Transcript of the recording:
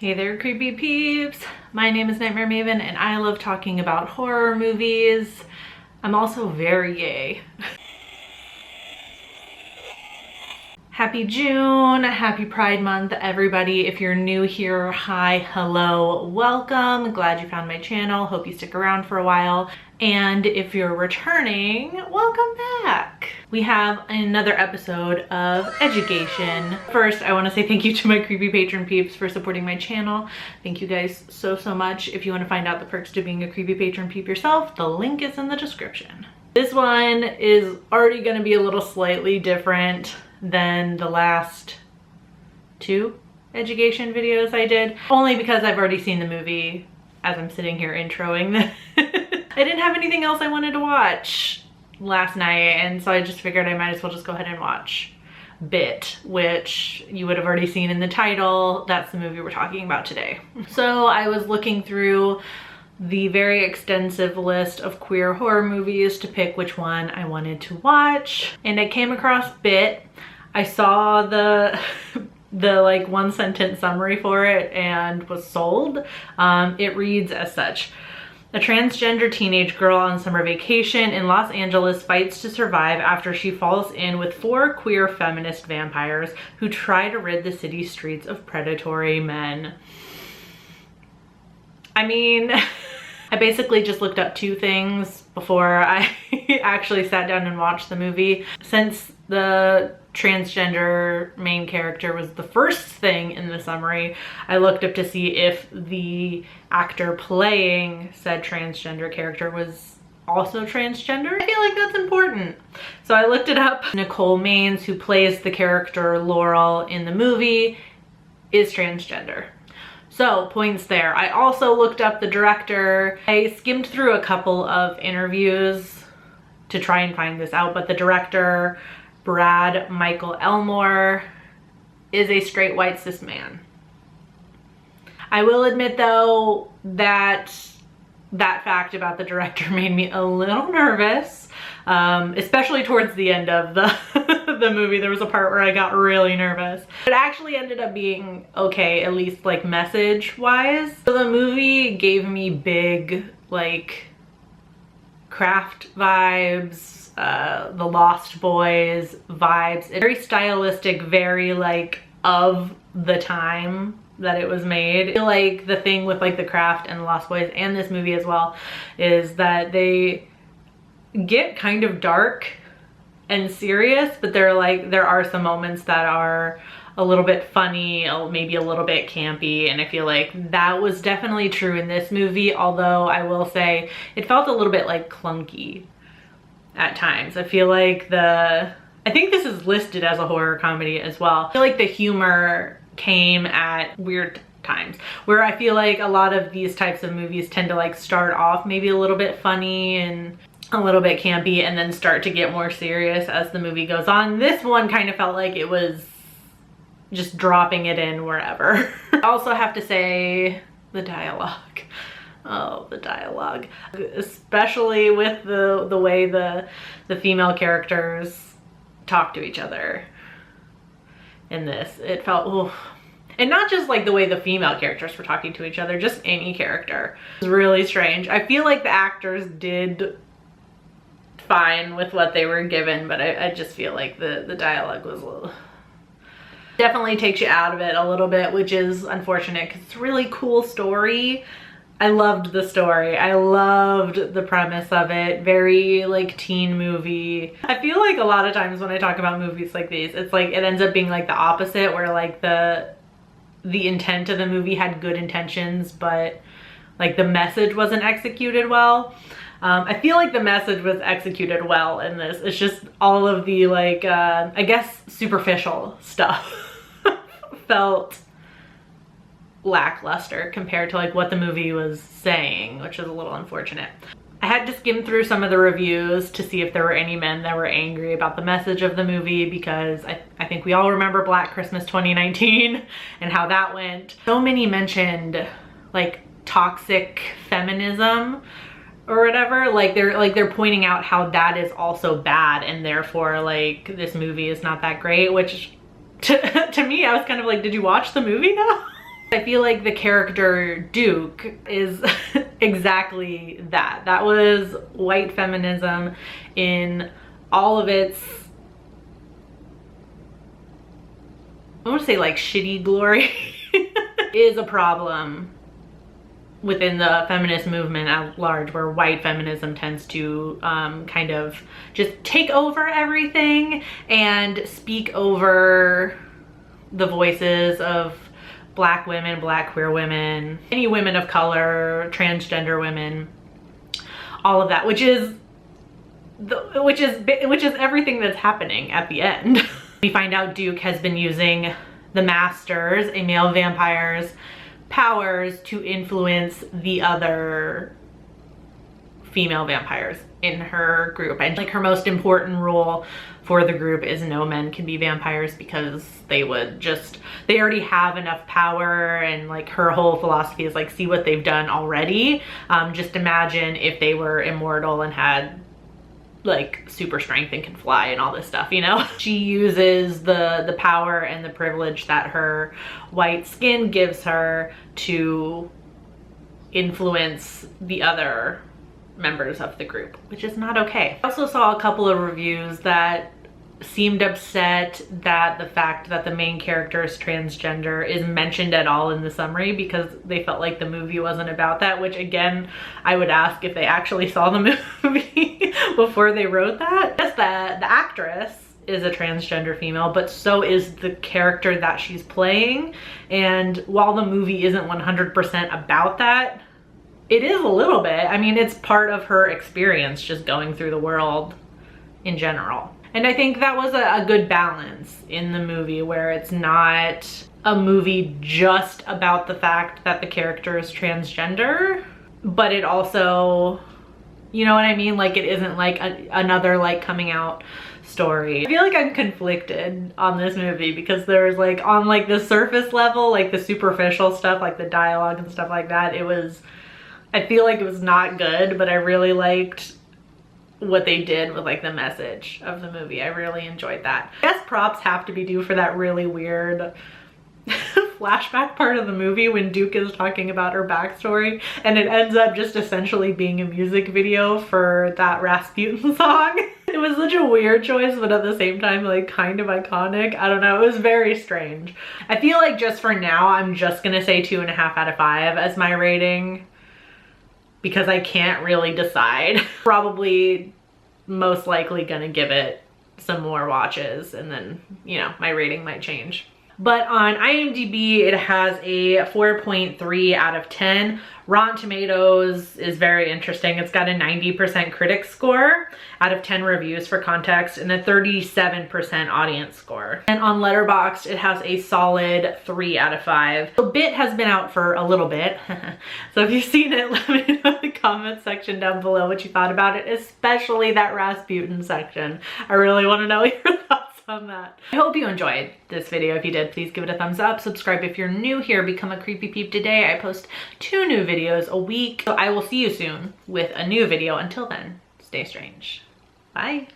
Hey there, creepy peeps. My name is Nightmare Maven and I love talking about horror movies. I'm also very gay. Happy June, happy Pride Month, everybody. If you're new here, hi, hello, welcome. Glad you found my channel. Hope you stick around for a while. And if you're returning, welcome back. We have another episode of EduGAYtion. First, I want to say thank you to my creepy patron peeps for supporting my channel. Thank you guys so much. If you want to find out the perks to being a creepy patron peep yourself, the link is in the description. This one is already going to be a little slightly different than the last two EduGAYtion videos I did, only because I've already seen the movie as I'm sitting here introing this. I didn't have anything else I wanted to watch last night, and so I just figured I might as well just go ahead and watch Bit, which you would have already seen in the title. That's the movie we're talking about today. So I was looking through the very extensive list of queer horror movies to pick which one I wanted to watch, and I came across Bit. I saw the like one sentence summary for it and was sold. It reads as such: a transgender teenage girl on summer vacation in Los Angeles fights to survive after she falls in with 4 queer feminist vampires who try to rid the city streets of predatory men. I mean, I basically just looked up 2 things before I actually sat down and watched the movie. Since the transgender main character was the first thing in the summary, I looked up to see if the actor playing said transgender character was also transgender. I feel like that's important. So I looked it up. Nicole Maines, who plays the character Laurel in the movie, is transgender. So points there. I also looked up the director. I skimmed through a couple of interviews to try and find this out, but the director, Brad Michael Elmore, is a straight white cis man. I will admit though that fact about the director made me a little nervous, especially towards the end of the movie. There was a part where I got really nervous. It actually ended up being okay, at least like message wise. So the movie gave me big like Craft vibes, the Lost Boys vibes. It's very stylistic, very like of the time that it was made. I feel like the thing with like the Craft and the Lost Boys and this movie as well is that they get kind of dark and serious, but there are some moments that are a little bit funny, maybe a little bit campy, and I feel like that was definitely true in this movie, although I will say it felt a little bit like clunky at times. I feel like I think this is listed as a horror comedy as well. I feel like the humor came at weird times, where I feel like a lot of these types of movies tend to like start off maybe a little bit funny and a little bit campy and then start to get more serious as the movie goes on. This one kind of felt like it was just dropping it in wherever. I also have to say the dialogue. Oh, the dialogue. Especially with the way the female characters talk to each other in this. It felt, oof. And not just like the way the female characters were talking to each other, just any character. It was really strange. I feel like the actors did fine with what they were given, but I just feel like the dialogue was a little, definitely takes you out of it a little bit, which is unfortunate because it's a really cool story. I loved the story. I loved the premise of it. Very like teen movie. I feel like a lot of times when I talk about movies like these, it's like it ends up being like the opposite, where like the intent of the movie had good intentions, but like the message wasn't executed well. I feel like the message was executed well in this. It's just all of the like, I guess superficial stuff felt lackluster compared to like what the movie was saying, which is a little unfortunate. I had to skim through some of the reviews to see if there were any men that were angry about the message of the movie, because I think we all remember Black Christmas 2019 and how that went. So many mentioned like toxic feminism or whatever, like they're pointing out how that is also bad, and therefore like this movie is not that great, which to me I was kind of like, did you watch the movie now? I feel like the character Duke is exactly that. That was white feminism in all of its, I want to say like shitty glory, is a problem within the feminist movement at large, where white feminism tends to kind of just take over everything and speak over the voices of Black women, Black queer women, any women of color, transgender women, all of that, which is everything that's happening at the end. We find out Duke has been using the Masters, a male vampire's powers, to influence the other female vampires in her group. And like her most important rule for the group is no men can be vampires, because they already have enough power, and like her whole philosophy is like, see what they've done already. Just imagine if they were immortal and had like super strength and can fly and all this stuff, you know? She uses the power and the privilege that her white skin gives her to influence the other members of the group, which is not okay. I also saw a couple of reviews that seemed upset that the fact that the main character is transgender is mentioned at all in the summary, because they felt like the movie wasn't about that, which again, I would ask if they actually saw the movie before they wrote that. Yes, the actress is a transgender female, but so is the character that she's playing. And while the movie isn't 100% about that, it is a little bit. I mean, it's part of her experience just going through the world in general. And I think that was a good balance in the movie, where it's not a movie just about the fact that the character is transgender, but it also, you know what I mean? Like, it isn't like another like coming out story. I feel like I'm conflicted on this movie, because there's like, on like the surface level, like the superficial stuff, like the dialogue and stuff like that, I feel like it was not good, but I really liked what they did with like the message of the movie. I really enjoyed that. I guess props have to be due for that really weird flashback part of the movie when Duke is talking about her backstory, and it ends up just essentially being a music video for that Rasputin song. It was such a weird choice, but at the same time like kind of iconic. I don't know, it was very strange. I feel like just for now, I'm just gonna say 2.5 out of 5 as my rating, because I can't really decide. Probably most likely gonna give it some more watches, and then, you know, my rating might change. But on IMDb, it has a 4.3 out of 10. Rotten Tomatoes is very interesting. It's got a 90% critic score out of 10 reviews for context, and a 37% audience score. And on Letterboxd, it has a solid 3 out of 5. The bit has been out for a little bit. So if you've seen it, let me know in the comment section down below what you thought about it, especially that Rasputin section. I really want to know your thoughts on that. I hope you enjoyed this video. If you did, please give it a thumbs up. Subscribe if you're new here. Become a creepy peep today. I post 2 new videos a week. So I will see you soon with a new video. Until then, stay strange. Bye.